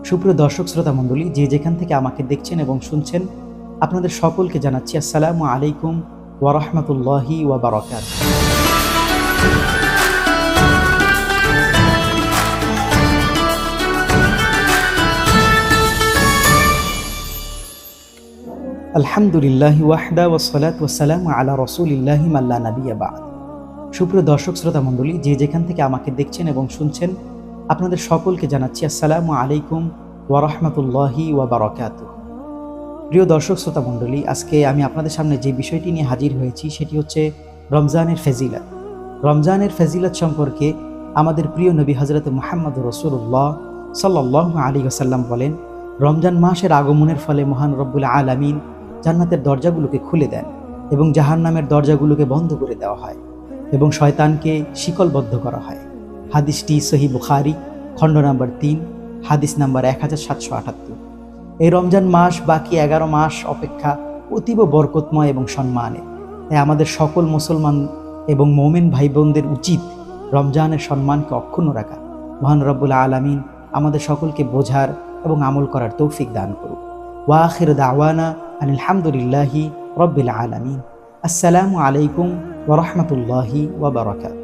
সুপ্রিয় দর্শক শ্রোতা মণ্ডলী, যে যেখান থেকে আমাকে দেখছেন এবং শুনছেন, আপনাদের সকলকে জানাচ্ছি আসসালামু আলাইকুম ওয়া রাহমাতুল্লাহি ওয়া বারাকাতুহু। আলহামদুলিল্লাহি ওয়াহদা ওয়াসসালাতু ওয়াসসালামু আলা রাসূলিল্লাহি মা লা নাবিয়্যা বা'দ। সুপ্রিয় দর্শক শ্রোতা মণ্ডলী, যে যেখান থেকে আমাকে দেখছেন এবং শুনছেন, আপনাদের সকলকে জানাচ্ছি আসসালামু আলাইকুম ওয়া রাহমাতুল্লাহি ওয়া বারাকাতুহু। প্রিয় দর্শক শ্রোতা মণ্ডলী, আজকে আমি আপনাদের সামনে যে বিষয়টি নিয়ে হাজির হয়েছি সেটি হচ্ছে রমজানের ফজিলত। রমজানের ফজিলত সম্পর্কে আমাদের প্রিয় নবী হযরত মুহাম্মদ রাসূলুল্লাহ সাল্লাল্লাহু আলাইহি ওয়াসাল্লাম বলেন, রমজান মাসের আগমনের ফলে মহান রব্বুল আলামিন জান্নাতের দরজাগুলোকে খুলে দেন এবং জাহান্নামের দরজাগুলোকে বন্ধ করে দেওয়া হয় এবং শয়তানকে শিকলবদ্ধ করা হয়। হাদিসটি সহিহ বুখারী, খণ্ড নম্বর 3, হাদিস নাম্বার 1778। এই রমজান মাস বাকি 11 মাস অপেক্ষা অতীব বরকতময় এবং সম্মানের। তাই আমাদের সকল মুসলমান এবং মুমিন ভাই বোনদের উচিত রমজানের সম্মানকে অক্ষুণ্ণ রাখা। মহান রব্বুল আলামিন আমাদের সকলকে বোঝার এবং আমল করার তৌফিক দান করুক। ওয়া আখিরু দাওয়ানা আনিল হামদুলিল্লাহি রাব্বিল আলামিন। আসসালামু আলাইকুম ওয়া রাহমাতুল্লাহি ওয়া বারাকাতুহু।